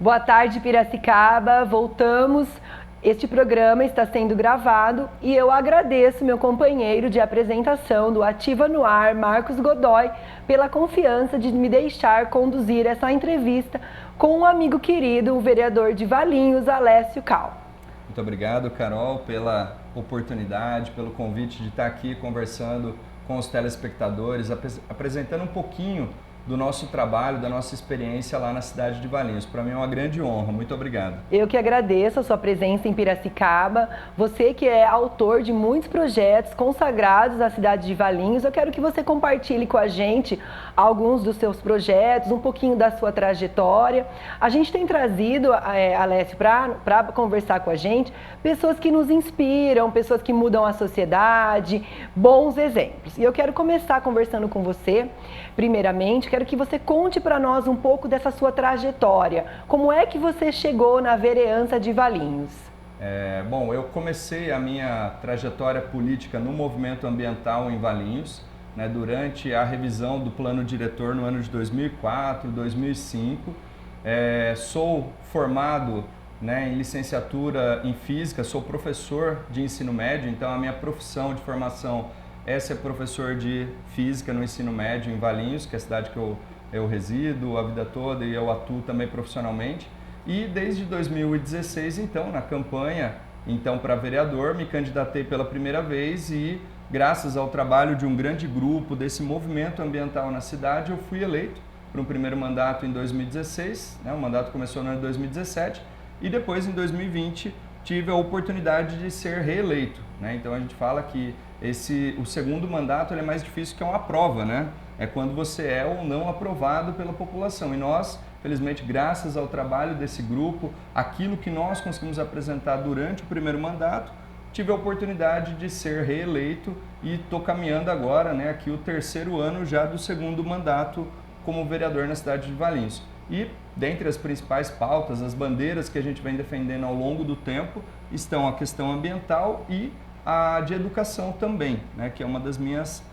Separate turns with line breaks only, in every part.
Boa tarde, Piracicaba. Voltamos. Este programa está sendo gravado e eu agradeço meu companheiro de apresentação do Ativa no Ar, Marcos Godoy, pela confiança de me deixar conduzir essa entrevista com um amigo querido, o vereador de Valinhos, Alessio Cal.
Muito obrigado, Carol, pela oportunidade, pelo convite de estar aqui conversando com os telespectadores, apresentando um pouquinho do nosso trabalho, da nossa experiência lá na cidade de Valinhos. Para mim é uma grande honra. Muito obrigado.
Eu que agradeço a sua presença em Piracicaba. Você que é autor de muitos projetos consagrados à cidade de Valinhos, eu quero que você compartilhe com a gente alguns dos seus projetos, um pouquinho da sua trajetória. A gente tem trazido, Alessio, para conversar com a gente, pessoas que nos inspiram, pessoas que mudam a sociedade, bons exemplos. E eu quero começar conversando com você, primeiramente. Quero que você conte para nós um pouco dessa sua trajetória. Como é que você chegou na vereança de Valinhos?
Bom, eu comecei a minha trajetória política no movimento ambiental em Valinhos, né, durante a revisão do plano diretor no ano de 2004, 2005. Sou formado, né, em licenciatura em Física, sou professor de ensino médio, então a minha profissão de formação é ser professor de Física no ensino médio em Valinhos, que é a cidade que eu resido a vida toda e eu atuo também profissionalmente. E desde 2016, então, na campanha para vereador, me candidatei pela primeira vez e, graças ao trabalho de um grande grupo desse movimento ambiental na cidade, eu fui eleito para um primeiro mandato em 2016, né? O mandato começou no ano de 2017 e depois, em 2020, tive a oportunidade de ser reeleito, né? Então a gente fala que o segundo mandato ele é mais difícil que uma prova, né? É quando você é ou não aprovado pela população. E nós, felizmente, graças ao trabalho desse grupo, aquilo que nós conseguimos apresentar durante o primeiro mandato, tive a oportunidade de ser reeleito e estou caminhando agora, né, aqui o terceiro ano já do segundo mandato como vereador na cidade de Valinhos. E dentre as principais pautas, as bandeiras que a gente vem defendendo ao longo do tempo, estão a questão ambiental e a de educação também, né, que é uma das minhas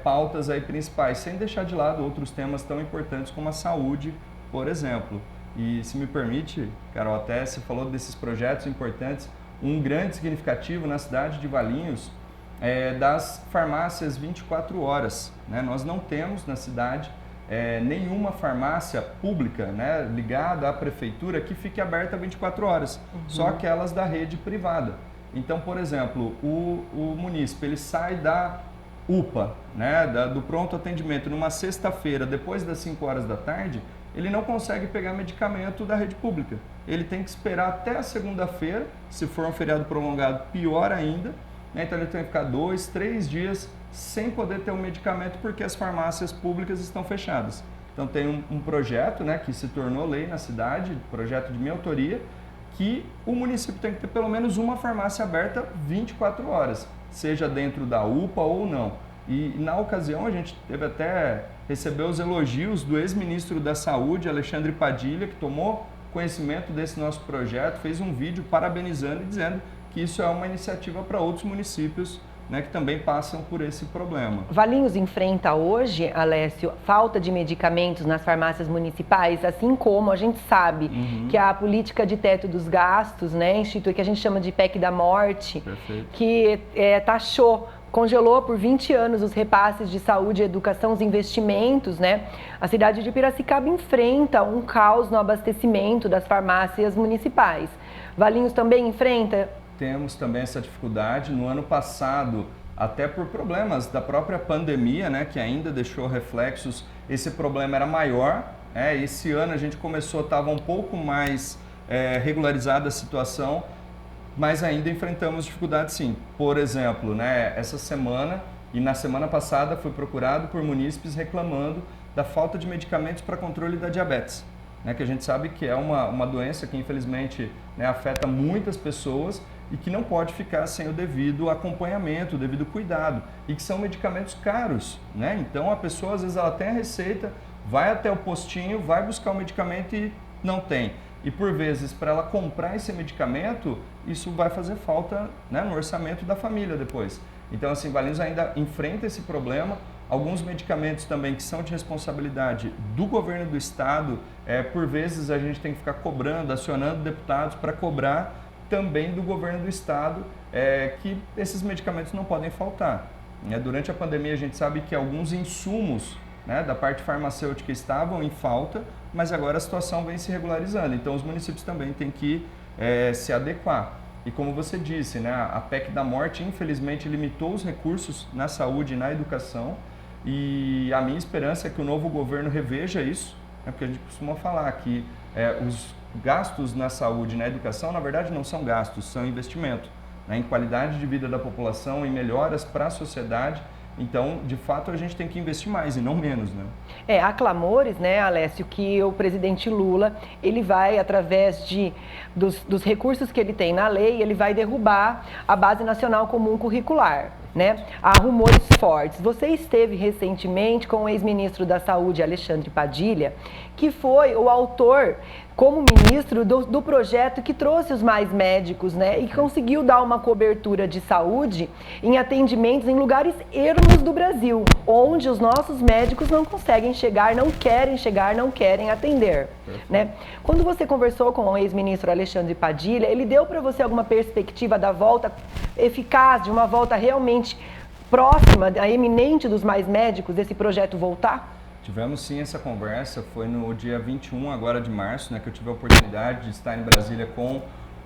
pautas aí principais, sem deixar de lado outros temas tão importantes como a saúde, por exemplo. E se me permite, Carol, até você falou desses projetos importantes, um grande significativo na cidade de Valinhos é das farmácias 24 horas. Né? Nós não temos na cidade nenhuma farmácia pública, né, ligada à prefeitura que fique aberta 24 horas, só aquelas da rede privada. Então, por exemplo, o munícipe ele sai da UPA, né, do pronto atendimento, numa sexta-feira, depois das 5 horas da tarde, ele não consegue pegar medicamento da rede pública. Ele tem que esperar até a segunda-feira, se for um feriado prolongado, pior ainda, né, então ele tem que ficar 2, 3 dias sem poder ter um medicamento porque as farmácias públicas estão fechadas. Então tem um projeto, né, que se tornou lei na cidade, projeto de minha autoria, que o município tem que ter pelo menos uma farmácia aberta 24 horas, seja dentro da UPA ou não. E na ocasião a gente recebeu os elogios do ex-ministro da Saúde, Alexandre Padilha, que tomou conhecimento desse nosso projeto, fez um vídeo parabenizando e dizendo que isso é uma iniciativa para outros municípios, né, que também passam por esse problema.
Valinhos enfrenta hoje, Alessio, falta de medicamentos nas farmácias municipais, assim como a gente sabe que a política de teto dos gastos, né, que a gente chama de PEC da morte,
Perfeito.
Que congelou por 20 anos os repasses de saúde e educação, os investimentos, né? A cidade de Piracicaba enfrenta um caos no abastecimento das farmácias municipais. Valinhos também enfrenta?
Temos também essa dificuldade. No ano passado, até por problemas da própria pandemia, né, que ainda deixou reflexos, esse problema era maior. Esse ano a gente estava um pouco mais regularizada a situação, mas ainda enfrentamos dificuldades sim. Por exemplo, né, essa semana e na semana passada fui procurado por munícipes reclamando da falta de medicamentos para controle da diabetes, né, que a gente sabe que é uma doença que infelizmente, né, afeta muitas pessoas e que não pode ficar sem o devido acompanhamento, o devido cuidado, e que são medicamentos caros, né? Então a pessoa às vezes ela tem a receita, vai até o postinho, vai buscar o medicamento e não tem. E por vezes para ela comprar esse medicamento, isso vai fazer falta, né, no orçamento da família depois. Então assim, Valinhos ainda enfrenta esse problema. Alguns medicamentos também que são de responsabilidade do governo do estado, por vezes a gente tem que ficar cobrando, acionando deputados para cobrar também do governo do estado que esses medicamentos não podem faltar. Durante a pandemia a gente sabe que alguns insumos, né, da parte farmacêutica estavam em falta, mas agora a situação vem se regularizando, então os municípios também têm que se adequar. E como você disse, né, a PEC da morte infelizmente limitou os recursos na saúde e na educação, e a minha esperança é que o novo governo reveja isso, né, porque a gente costuma falar que os gastos na saúde e na educação, na verdade, não são gastos, são investimento, né, em qualidade de vida da população, em melhoras para a sociedade. Então, de fato, a gente tem que investir mais e não menos, né?
Há clamores, né, Alessio, que o presidente Lula, ele vai, através dos recursos que ele tem na lei, ele vai derrubar a Base Nacional Comum Curricular, né? Há rumores fortes. Você esteve recentemente com o ex-ministro da Saúde, Alexandre Padilha, que foi o autor, como ministro, do projeto que trouxe os Mais Médicos, né? E conseguiu dar uma cobertura de saúde em atendimentos em lugares ermos do Brasil, onde os nossos médicos não conseguem chegar, não querem atender, né? Quando você conversou com o ex-ministro Alexandre Padilha, ele deu para você alguma perspectiva da volta eficaz, de uma volta realmente próxima, iminente dos Mais Médicos, desse projeto voltar?
Tivemos sim essa conversa, foi no dia 21 agora de março, né, que eu tive a oportunidade de estar em Brasília com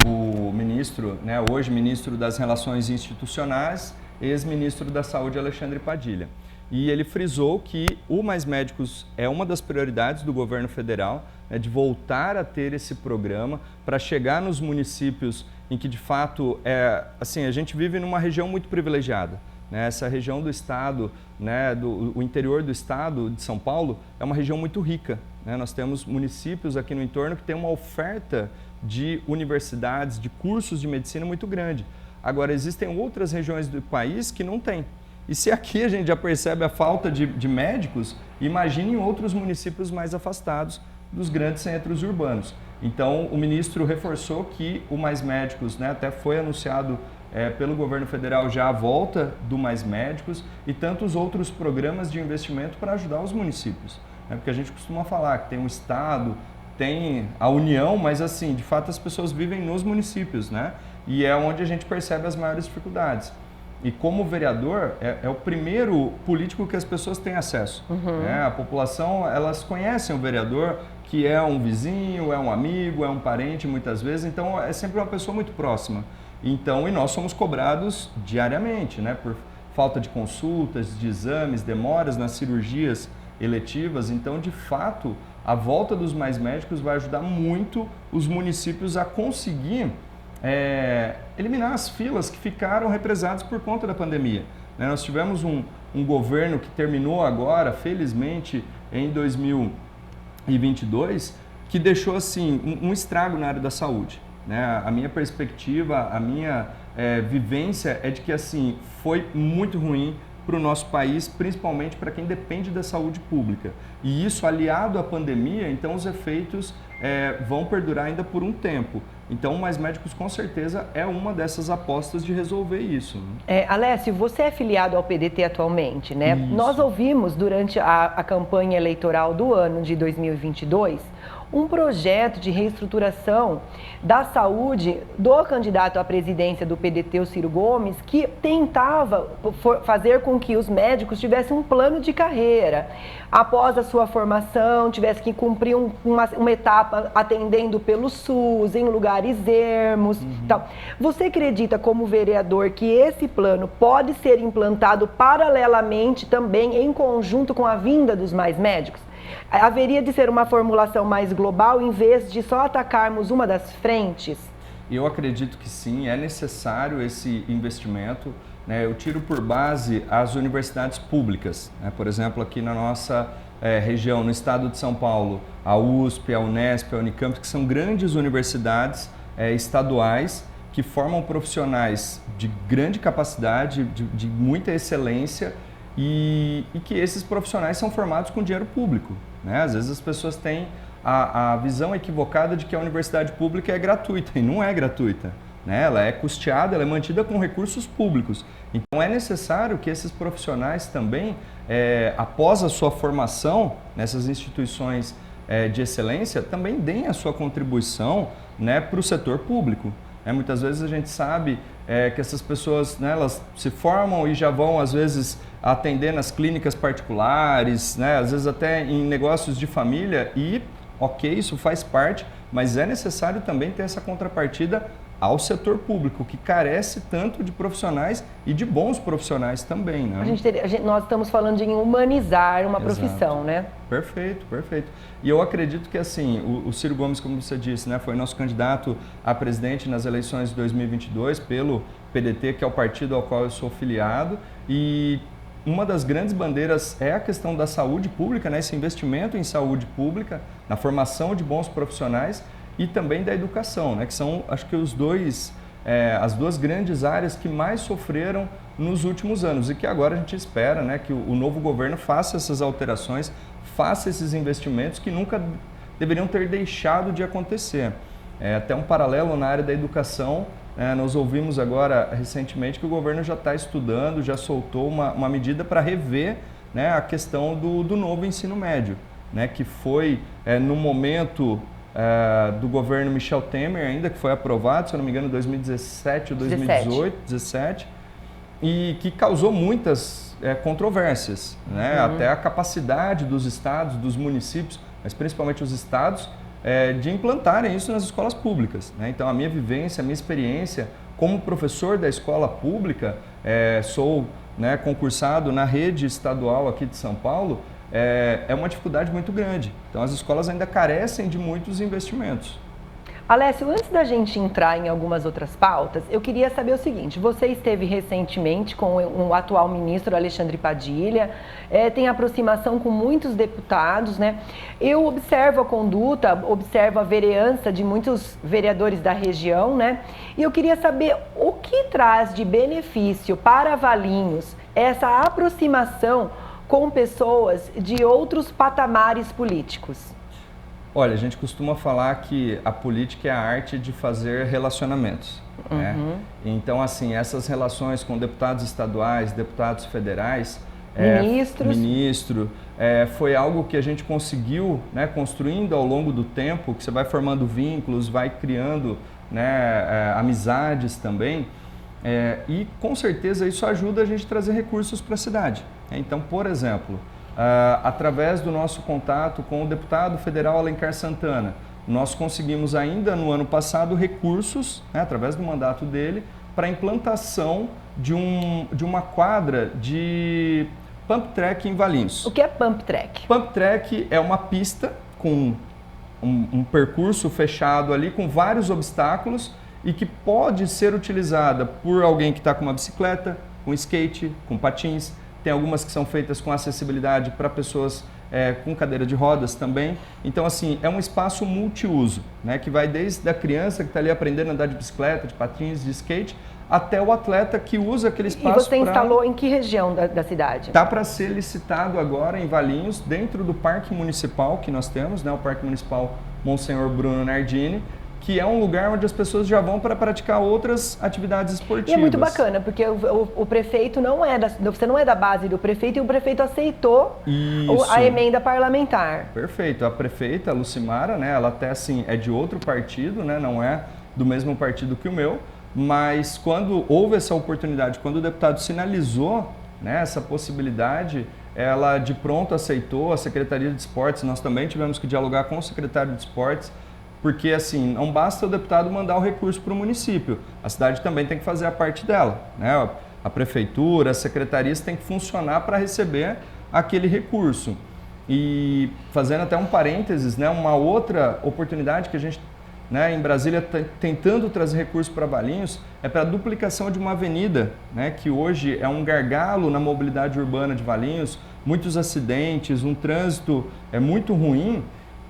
o ministro, né, hoje ministro das Relações Institucionais, ex-ministro da Saúde, Alexandre Padilha. E ele frisou que o Mais Médicos é uma das prioridades do governo federal, né, de voltar a ter esse programa para chegar nos municípios em que de fato assim, a gente vive numa região muito privilegiada. Essa região do estado, né, o interior do estado de São Paulo, é uma região muito rica, né? Nós temos municípios aqui no entorno que têm uma oferta de universidades, de cursos de medicina muito grande. Agora, existem outras regiões do país que não têm. E se aqui a gente já percebe a falta de médicos, imagine em outros municípios mais afastados dos grandes centros urbanos. Então, o ministro reforçou que o Mais Médicos, né, até foi anunciado pelo governo federal já a volta do Mais Médicos e tantos outros programas de investimento para ajudar os municípios. Né? Porque a gente costuma falar que tem um estado, tem a União, mas assim, de fato as pessoas vivem nos municípios, né? E é onde a gente percebe as maiores dificuldades. E como vereador, é o primeiro político que as pessoas têm acesso. Né? A população, elas conhecem o vereador, que é um vizinho, é um amigo, é um parente muitas vezes, então é sempre uma pessoa muito próxima. Então, e nós somos cobrados diariamente, né, por falta de consultas, de exames, demoras nas cirurgias eletivas. Então, de fato, a volta dos Mais Médicos vai ajudar muito os municípios a conseguir eliminar as filas que ficaram represadas por conta da pandemia. Né? Nós tivemos um governo que terminou agora, felizmente, em 2022, que deixou assim um estrago na área da saúde. Né? A minha perspectiva, a minha vivência é de que assim, foi muito ruim para o nosso país, principalmente para quem depende da saúde pública. E isso aliado à pandemia, então os efeitos vão perdurar ainda por um tempo. Então, o Mais Médicos com certeza é uma dessas apostas de resolver isso.
Alessio, você é filiado ao PDT atualmente, né?
Isso.
Nós ouvimos durante a campanha eleitoral do ano de 2022 um projeto de reestruturação da saúde do candidato à presidência do PDT, o Ciro Gomes, que tentava fazer com que os médicos tivessem um plano de carreira. Após a sua formação, tivesse que cumprir uma etapa atendendo pelo SUS, em lugares ermos. Tal. Você acredita, como vereador, que esse plano pode ser implantado paralelamente também em conjunto com a vinda dos Mais Médicos? Haveria de ser uma formulação mais global em vez de só atacarmos uma das frentes?
Eu acredito que sim, é necessário esse investimento. Né? Eu tiro por base as universidades públicas. Né? Por exemplo, aqui na nossa região, no estado de São Paulo, a USP, a Unesp, a Unicamp, que são grandes universidades estaduais que formam profissionais de grande capacidade, de muita excelência, e que esses profissionais são formados com dinheiro público. Né? Às vezes as pessoas têm a visão equivocada de que a universidade pública é gratuita, e não é gratuita. né? Ela é custeada, ela é mantida com recursos públicos. Então é necessário que esses profissionais também, após a sua formação nessas instituições de excelência, também deem a sua contribuição, né, para o setor público. Muitas vezes a gente sabe que essas pessoas, né, elas se formam e já vão, às vezes, atender nas clínicas particulares, né, às vezes até em negócios de família e, ok, isso faz parte, mas é necessário também ter essa contrapartida ao setor público, que carece tanto de profissionais e de bons profissionais também, né?
Nós estamos falando de humanizar uma
Exato.
profissão, né?
Perfeito, perfeito. E eu acredito que, assim, o Ciro Gomes, como você disse, né, foi nosso candidato a presidente nas eleições de 2022 pelo PDT, que é o partido ao qual eu sou filiado, e uma das grandes bandeiras é a questão da saúde pública, né, esse investimento em saúde pública, na formação de bons profissionais, e também da educação, né, que são, acho que, as duas grandes áreas que mais sofreram nos últimos anos e que agora a gente espera, né, que o novo governo faça essas alterações, faça esses investimentos que nunca deveriam ter deixado de acontecer. Até um paralelo na área da educação, nós ouvimos agora recentemente que o governo já está estudando, já soltou uma medida para rever, né, a questão do novo ensino médio, né, que foi no momento do governo Michel Temer ainda, que foi aprovado, se eu não me engano, em 2017 ou 2017, e que causou muitas controvérsias, né? Até a capacidade dos estados, dos municípios, mas principalmente os estados, de implantarem isso nas escolas públicas, né? Então, a minha vivência, a minha experiência como professor da escola pública, sou, né, concursado na rede estadual aqui de São Paulo, é uma dificuldade muito grande. Então, as escolas ainda carecem de muitos investimentos.
Alessio, antes da gente entrar em algumas outras pautas, eu queria saber o seguinte: você esteve recentemente com o atual ministro Alexandre Padilha, tem aproximação com muitos deputados, né? Eu observo a conduta, observo a vereança de muitos vereadores da região, né? E eu queria saber o que traz de benefício para Valinhos essa aproximação com pessoas de outros patamares políticos.
Olha, a gente costuma falar que a política é a arte de fazer relacionamentos, né? Então, assim, essas relações com deputados estaduais, deputados federais, ministro, foi algo que a gente conseguiu, né, construindo ao longo do tempo, que você vai formando vínculos, vai criando, né, amizades também, e com certeza isso ajuda a gente a trazer recursos para a cidade. Então, por exemplo, através do nosso contato com o deputado federal Alencar Santana, nós conseguimos ainda no ano passado recursos, né, através do mandato dele, para a implantação de uma quadra de pump track em Valinhos.
O que é pump track?
Pump track é uma pista com um percurso fechado ali, com vários obstáculos e que pode ser utilizada por alguém que está com uma bicicleta, com skate, com patins. Tem algumas que são feitas com acessibilidade para pessoas com cadeira de rodas também. Então, assim, é um espaço multiuso, né, que vai desde a criança que está ali aprendendo a andar de bicicleta, de patins, de skate, até o atleta que usa aquele espaço.
E você instalou em que região da cidade?
Está para ser licitado agora em Valinhos, dentro do Parque Municipal que nós temos, né, o Parque Municipal Monsenhor Bruno Nardini, que é um lugar onde as pessoas já vão para praticar outras atividades esportivas.
E é muito bacana, porque o prefeito você não é da base do prefeito, e o prefeito aceitou a emenda parlamentar.
Perfeito. A prefeita, Lucimara, né, ela até assim é de outro partido, né, não é do mesmo partido que o meu, mas quando houve essa oportunidade, quando o deputado sinalizou, né, essa possibilidade, ela de pronto aceitou. A Secretaria de Esportes, nós também tivemos que dialogar com o secretário de Esportes, porque assim, não basta o deputado mandar o recurso para o município, a cidade também tem que fazer a parte dela, né? A prefeitura, as secretarias têm que funcionar para receber aquele recurso. E fazendo até um parênteses, né, uma outra oportunidade que a gente, né, em Brasília está tentando trazer recursos para Valinhos é para a duplicação de uma avenida, né, que hoje é um gargalo na mobilidade urbana de Valinhos, muitos acidentes, um trânsito muito ruim,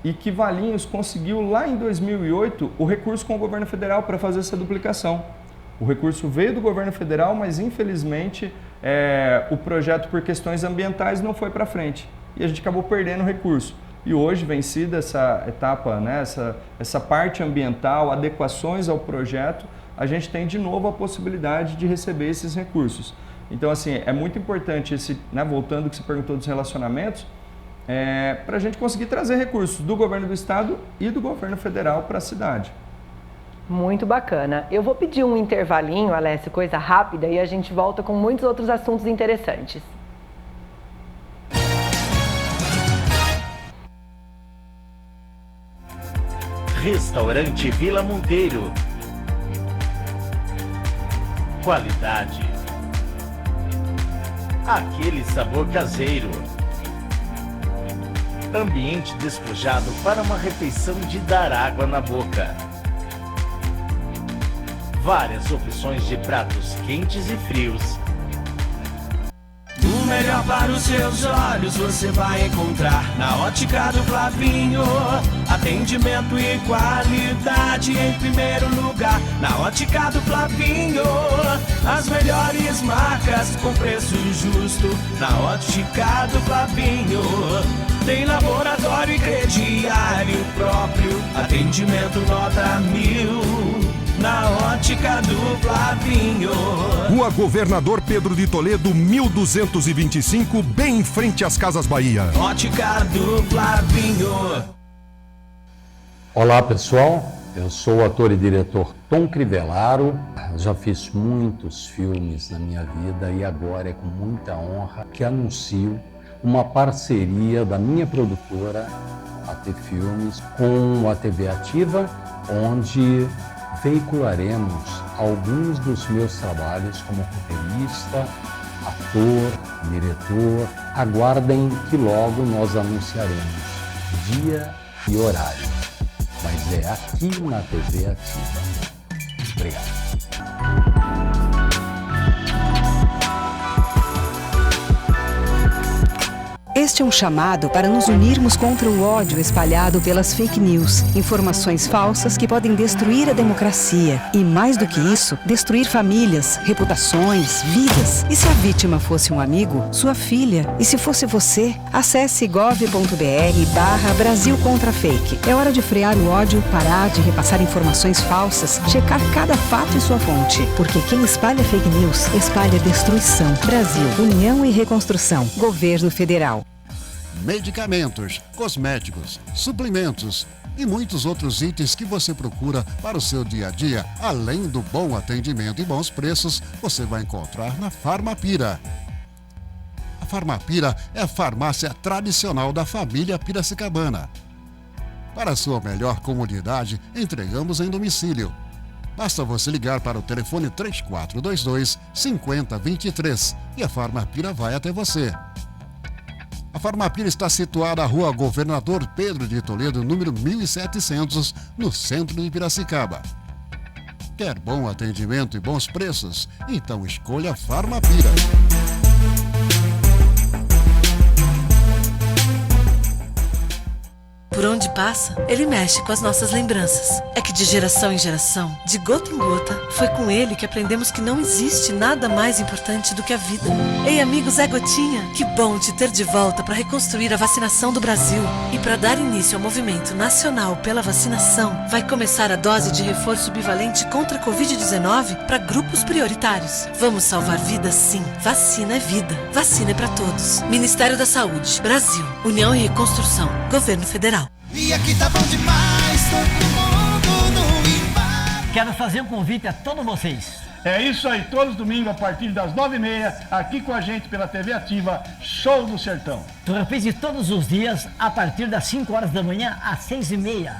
e que Valinhos conseguiu lá em 2008 o recurso com o governo federal para fazer essa duplicação. O recurso veio do governo federal, mas infelizmente o projeto por questões ambientais não foi para frente e a gente acabou perdendo o recurso. E hoje, vencida essa etapa, né, essa parte ambiental, adequações ao projeto, a gente tem de novo a possibilidade de receber esses recursos. Então, assim, é muito importante voltando ao que você perguntou dos relacionamentos, para a gente conseguir trazer recursos do governo do estado e do governo federal para a cidade.
Muito bacana. Eu vou pedir um intervalinho, Alessio, coisa rápida, e a gente volta com muitos outros assuntos interessantes.
Restaurante Vila Monteiro. Qualidade. Aquele sabor caseiro. Ambiente despojado para uma refeição de dar água na boca. Várias opções de pratos quentes e frios.
O melhor para os seus olhos você vai encontrar na Ótica do Flavinho. Atendimento e qualidade em primeiro lugar na Ótica do Flavinho. As melhores marcas com preço justo na Ótica do Flavinho. Tem laboratório e crediário próprio, atendimento nota 1000. Na Ótica do Flavinho.
Rua Governador Pedro de Toledo, 1225, bem em frente às Casas Bahia.
Ótica do Flavinho.
Olá pessoal, eu sou o ator e diretor Tom Crivellaro. Já fiz muitos filmes na minha vida e agora é com muita honra que anuncio uma parceria da minha produtora, AT Filmes, com a TV Ativa, onde veicularemos alguns dos meus trabalhos como roteirista, ator, diretor. Aguardem que logo nós anunciaremos dia e horário, mas é aqui na TV Ativa. Obrigado.
Este é um chamado para nos unirmos contra o ódio espalhado pelas fake news, informações falsas que podem destruir a democracia e, mais do que isso, destruir famílias, reputações, vidas. E se a vítima fosse um amigo, sua filha? E se fosse você? Acesse gov.br/Brasil contra Fake. É hora de frear o ódio, parar de repassar informações falsas, checar cada fato e sua fonte. Porque quem espalha fake news, espalha destruição. Brasil, União e Reconstrução. Governo Federal.
Medicamentos, cosméticos, suplementos e muitos outros itens que você procura para o seu dia a dia, além do bom atendimento e bons preços, você vai encontrar na Farmapira. A Farmapira é a farmácia tradicional da família Piracicabana. Para a sua melhor comodidade, entregamos em domicílio. Basta você ligar para o telefone 3422-5023 e a Farmapira vai até você. A Farmapira está situada na Rua Governador Pedro de Toledo, número 1700, no centro de Piracicaba. Quer bom atendimento e bons preços? Então escolha a Farmapira.
Por onde passa, ele mexe com as nossas lembranças. É que de geração em geração, de gota em gota, foi com ele que aprendemos que não existe nada mais importante do que a vida. Ei, amigos, é Gotinha! Que bom te ter de volta para reconstruir a vacinação do Brasil. E para dar início ao movimento nacional pela vacinação, vai começar a dose de reforço bivalente contra a Covid-19 para grupos prioritários. Vamos salvar vidas, sim. Vacina é vida. Vacina é para todos. Ministério da Saúde, Brasil, União e Reconstrução, Governo Federal.
E aqui tá bom demais, todo mundo no embalo.
Quero fazer um convite a todos vocês.
É isso aí, todos domingos a partir das 9h30, aqui com a gente pela TV Ativa, Show do Sertão.
Reprise todos os dias, a partir das 5 horas da manhã às 6h30.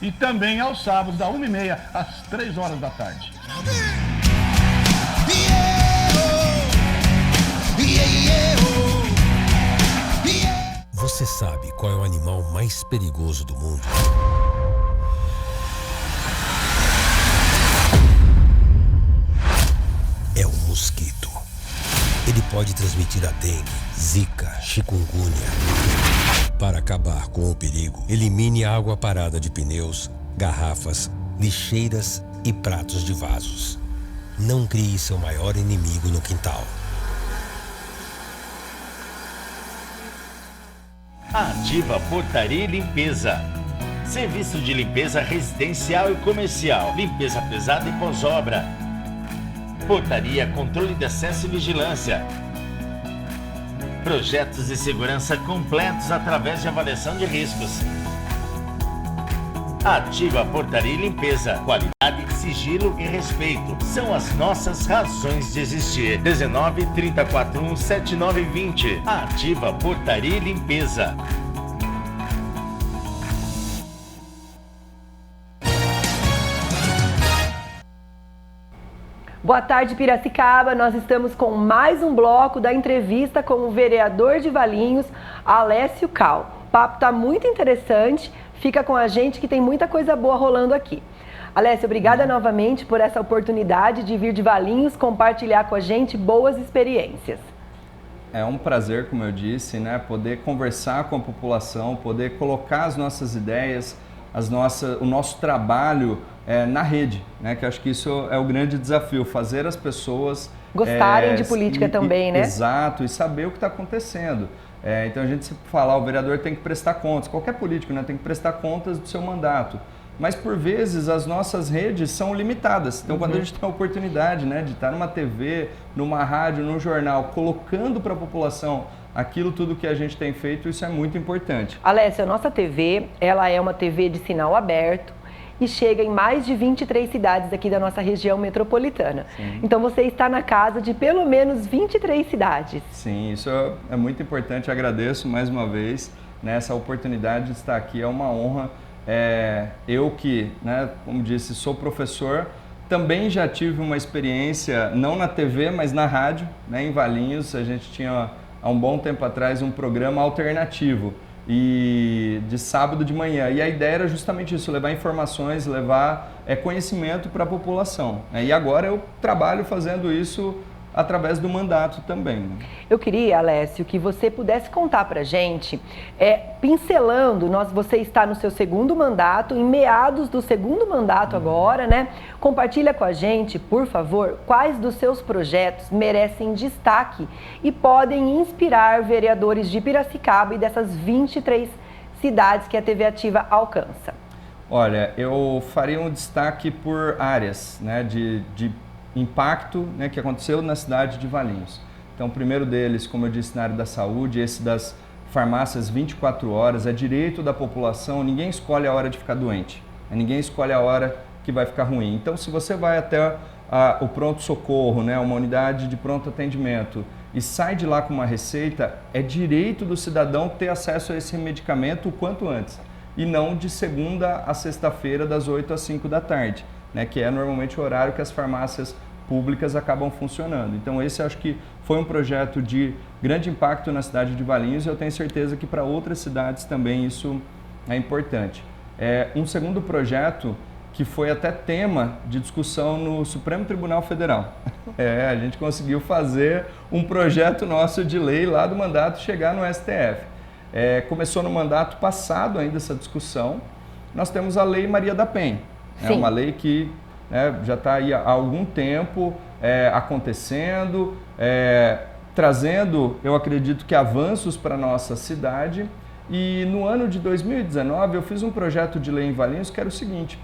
E também aos sábados, da 1h30 às 3 horas da tarde.
Você sabe qual é o animal mais perigoso do mundo? É o mosquito. Ele pode transmitir a dengue, zika, chikungunya. Para acabar com o perigo, elimine a água parada de pneus, garrafas, lixeiras e pratos de vasos. Não crie seu maior inimigo no quintal.
Ativa Portaria e Limpeza. Serviço de limpeza residencial e comercial, limpeza pesada e pós-obra, portaria, controle de acesso e vigilância, projetos de segurança completos através de avaliação de riscos. Ativa Portaria e Limpeza. Qualidade, sigilo e respeito são as nossas razões de existir. 19 341 7920. Ativa Portaria e Limpeza.
Boa tarde, Piracicaba. Nós estamos com mais um bloco da entrevista com o vereador de Valinhos, Alessio Cal. O papo está muito interessante. Fica com a gente que tem muita coisa boa rolando aqui. Alessio, obrigada novamente por essa oportunidade de vir de Valinhos compartilhar com a gente boas experiências.
É um prazer, como eu disse, né, poder conversar com a população, poder colocar as nossas ideias, o nosso trabalho na rede, né, que eu acho que isso é o grande desafio, fazer as pessoas
gostarem de política também, né?
Exato, e saber o que está acontecendo. Então a gente sempre fala, o vereador tem que prestar contas, qualquer político, né, tem que prestar contas do seu mandato. Mas por vezes as nossas redes são limitadas. Então quando a gente tem a oportunidade, né, de estar numa TV, numa rádio, num jornal, colocando para a população aquilo tudo que a gente tem feito, isso é muito importante.
Alessio, a nossa TV, ela é uma TV de sinal aberto e chega em mais de 23 cidades aqui da nossa região metropolitana. Sim. Então você está na casa de pelo menos 23 cidades.
Sim, isso é muito importante. Agradeço mais uma vez, né, essa oportunidade de estar aqui, é uma honra. Eu que, né, como disse, sou professor, também já tive uma experiência, não na TV, mas na rádio, né, em Valinhos. A gente tinha, há um bom tempo atrás, um programa alternativo, e de sábado de manhã. E a ideia era justamente isso, levar informações, levar conhecimento para a população. E agora eu trabalho fazendo isso através do mandato também.
Eu queria, Alessio, que você pudesse contar pra gente, pincelando, você está no seu segundo mandato, em meados do segundo mandato agora, né? Compartilha com a gente, por favor, quais dos seus projetos merecem destaque e podem inspirar vereadores de Piracicaba e dessas 23 cidades que a TV Ativa alcança.
Olha, eu faria um destaque por áreas, né, de impacto, né, que aconteceu na cidade de Valinhos. Então, o primeiro deles, como eu disse, na área da saúde, esse das farmácias 24 horas, é direito da população, ninguém escolhe a hora de ficar doente, ninguém escolhe a hora que vai ficar ruim. Então, se você vai até o pronto-socorro, né, uma unidade de pronto atendimento, e sai de lá com uma receita, é direito do cidadão ter acesso a esse medicamento o quanto antes, e não de segunda a sexta-feira, das 8 às 5 da tarde. Né, que é normalmente o horário que as farmácias públicas acabam funcionando. Então esse acho que foi um projeto de grande impacto na cidade de Valinhos e eu tenho certeza que para outras cidades também isso é importante. Um segundo projeto que foi até tema de discussão no Supremo Tribunal Federal. A gente conseguiu fazer um projeto nosso de lei lá do mandato chegar no STF. Começou no mandato passado ainda essa discussão. Nós temos a Lei Maria da Penha. É uma lei que, né, já está aí há algum tempo acontecendo, trazendo, eu acredito que avanços para a nossa cidade. E no ano de 2019 eu fiz um projeto de lei em Valinhos que era o seguinte,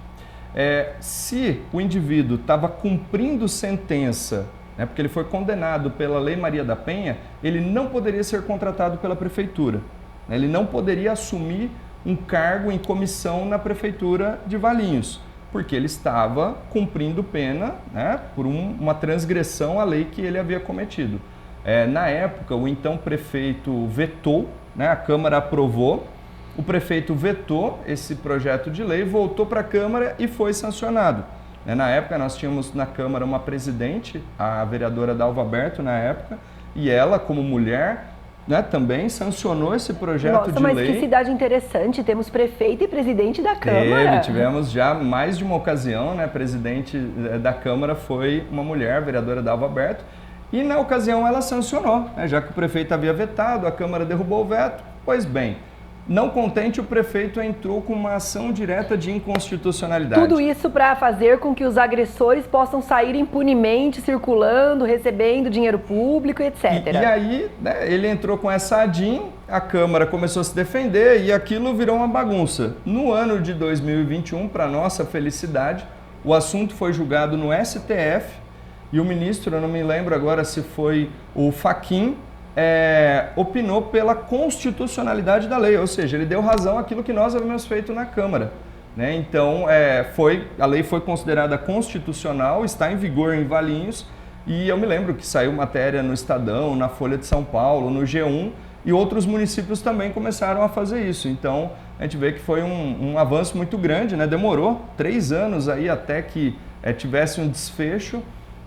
se o indivíduo estava cumprindo sentença, né, porque ele foi condenado pela Lei Maria da Penha, ele não poderia ser contratado pela prefeitura, né, ele não poderia assumir um cargo em comissão na prefeitura de Valinhos, porque ele estava cumprindo pena, né, por uma transgressão à lei que ele havia cometido. Na época, o então prefeito vetou, né, a Câmara aprovou, o prefeito vetou esse projeto de lei, voltou para a Câmara e foi sancionado. Na época, nós tínhamos na Câmara uma presidente, a vereadora Dalva Berto, na época, e ela, como mulher, né, também sancionou esse projeto de lei.
Mas que cidade interessante, temos prefeito e presidente da Câmara.
Tivemos já mais de uma ocasião, né, presidente da Câmara foi uma mulher, a vereadora Dalva Berto, e na ocasião ela sancionou, né, já que o prefeito havia vetado, a Câmara derrubou o veto. Pois bem, não contente, o prefeito entrou com uma ação direta de inconstitucionalidade.
Tudo isso para fazer com que os agressores possam sair impunemente, circulando, recebendo dinheiro público, etc.
E aí, né, ele entrou com essa ADIM, a Câmara começou a se defender e aquilo virou uma bagunça. No ano de 2021, para nossa felicidade, o assunto foi julgado no STF e o ministro, eu não me lembro agora se foi o Fachin, opinou pela constitucionalidade da lei, ou seja, ele deu razão àquilo que nós havíamos feito na Câmara. Né? Então, a lei foi considerada constitucional, está em vigor em Valinhos, e eu me lembro que saiu matéria no Estadão, na Folha de São Paulo, no G1, e outros municípios também começaram a fazer isso. Então, a gente vê que foi um avanço muito grande, né? Demorou 3 anos aí até que tivesse um desfecho,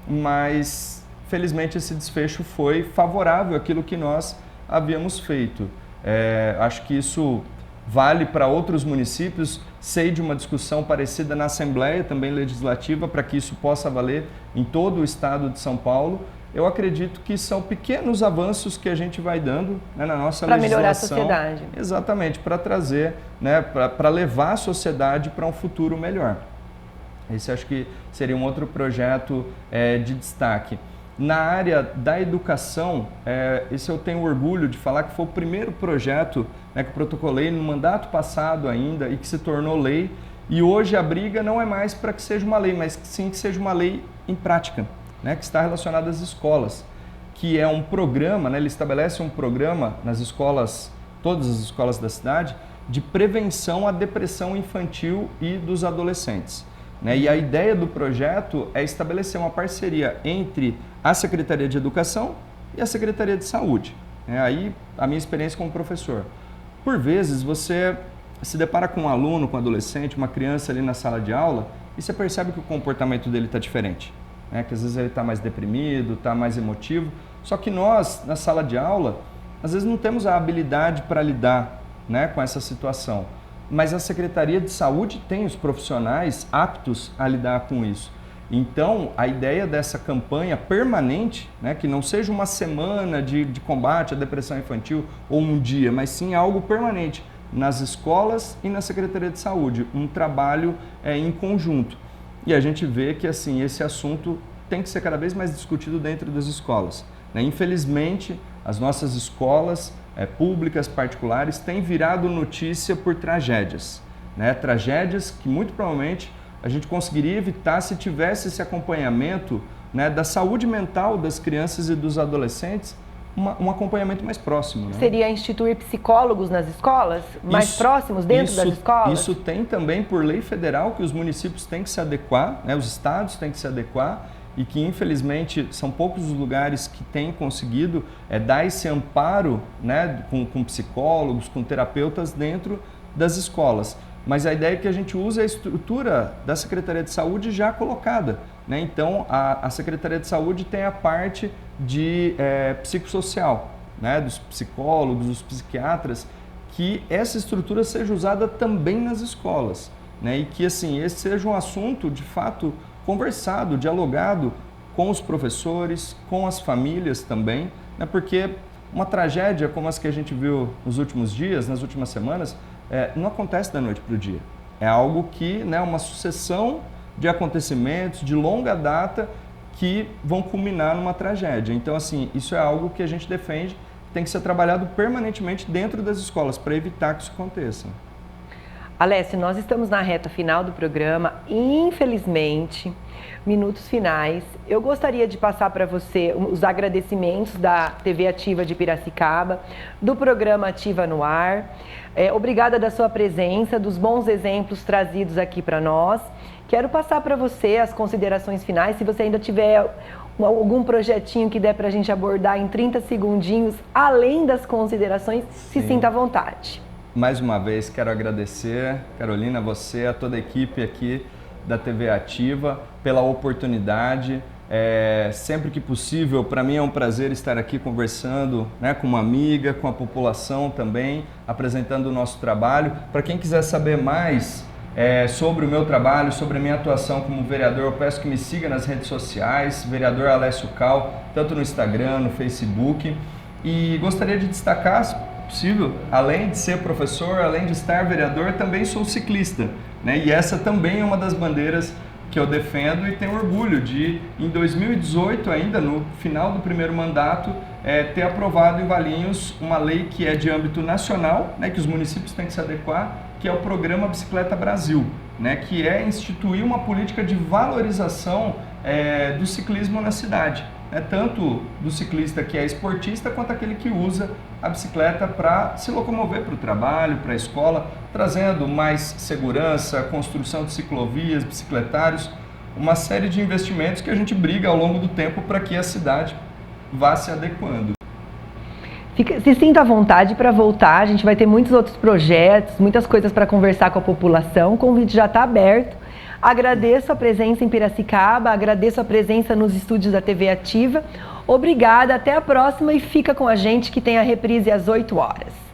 mas felizmente esse desfecho foi favorável àquilo que nós havíamos feito. Acho que isso vale para outros municípios. Sei de uma discussão parecida na Assembleia, também legislativa, para que isso possa valer em todo o estado de São Paulo. Eu acredito que são pequenos avanços que a gente vai dando, né, na nossa legislação. Para melhorar a sociedade. Exatamente, para trazer, né, para levar a sociedade para um futuro melhor. Esse acho que seria um outro projeto de destaque. Na área da educação, esse eu tenho orgulho de falar que foi o primeiro projeto, né, que protocolei no mandato passado ainda e que se tornou lei. E hoje a briga não é mais para que seja uma lei, mas sim que seja uma lei em prática, né, que está relacionada às escolas, que é um programa, né, ele estabelece um programa nas escolas, todas as escolas da cidade, de prevenção à depressão infantil e dos adolescentes. Né? E a ideia do projeto é estabelecer uma parceria entre a Secretaria de Educação e a Secretaria de Saúde. Aí a minha experiência como professor. Por vezes você se depara com um aluno, com um adolescente, uma criança ali na sala de aula e você percebe que o comportamento dele está diferente. Né? Que às vezes ele está mais deprimido, está mais emotivo. Só que nós, na sala de aula, às vezes não temos a habilidade para lidar, né, com essa situação. Mas a Secretaria de Saúde tem os profissionais aptos a lidar com isso. Então, a ideia dessa campanha permanente, né, que não seja uma semana de combate à depressão infantil ou um dia, mas sim algo permanente nas escolas e na Secretaria de Saúde, um trabalho em conjunto. E a gente vê que assim, esse assunto tem que ser cada vez mais discutido dentro das escolas. Né? Infelizmente, as nossas escolas públicas, particulares, têm virado notícia por tragédias. Né? Tragédias que muito provavelmente a gente conseguiria evitar se tivesse esse acompanhamento, né, da saúde mental das crianças e dos adolescentes, um acompanhamento mais próximo. Né?
Seria instituir psicólogos nas escolas, mais próximos dentro das escolas?
Isso tem também por lei federal que os municípios têm que se adequar, né, os estados têm que se adequar, e que infelizmente são poucos os lugares que têm conseguido dar esse amparo, né, com psicólogos, com terapeutas dentro das escolas. Mas a ideia é que a gente use a estrutura da Secretaria de Saúde já colocada. Né? Então, a Secretaria de Saúde tem a parte de psicossocial, né? Dos psicólogos, dos psiquiatras, que essa estrutura seja usada também nas escolas. Né? E que assim, esse seja um assunto, de fato, conversado, dialogado com os professores, com as famílias também, né? Porque uma tragédia como as que a gente viu nos últimos dias, nas últimas semanas, não acontece da noite para o dia. É algo que, né, uma sucessão de acontecimentos de longa data que vão culminar numa tragédia. Então, assim, isso é algo que a gente defende, tem que ser trabalhado permanentemente dentro das escolas para evitar que isso aconteça.
Alessio, nós estamos na reta final do programa, infelizmente, minutos finais. Eu gostaria de passar para você os agradecimentos da TV Ativa de Piracicaba, do programa Ativa no Ar. Obrigada da sua presença, dos bons exemplos trazidos aqui para nós. Quero passar para você as considerações finais, se você ainda tiver algum projetinho que der para a gente abordar em 30 segundinhos, além das considerações, se sinta à vontade.
Mais uma vez, quero agradecer, Carolina, você, a toda a equipe aqui da TV Ativa, pela oportunidade. Sempre que possível, para mim é um prazer estar aqui conversando, né, com uma amiga, com a população também, apresentando o nosso trabalho. Para quem quiser saber mais sobre o meu trabalho, sobre a minha atuação como vereador, eu peço que me siga nas redes sociais, vereador Alessio Cal, tanto no Instagram, no Facebook. E gostaria de destacar, possível, além de ser professor, além de estar vereador, também sou ciclista, né? E essa também é uma das bandeiras que eu defendo e tenho orgulho de, em 2018 ainda, no final do primeiro mandato, ter aprovado em Valinhos uma lei que é de âmbito nacional, né, que os municípios têm que se adequar, que é o Programa Bicicleta Brasil, né, que é instituir uma política de valorização do ciclismo na cidade, né, tanto do ciclista que é esportista, quanto aquele que usa a bicicleta para se locomover para o trabalho, para a escola, trazendo mais segurança, construção de ciclovias, bicicletários, uma série de investimentos que a gente briga ao longo do tempo para que a cidade vá se adequando.
Se sinta à vontade para voltar, a gente vai ter muitos outros projetos, muitas coisas para conversar com a população, o convite já está aberto. Agradeço a presença em Piracicaba, agradeço a presença nos estúdios da TV Ativa. Obrigada, até a próxima e fica com a gente que tem a reprise às 8 horas.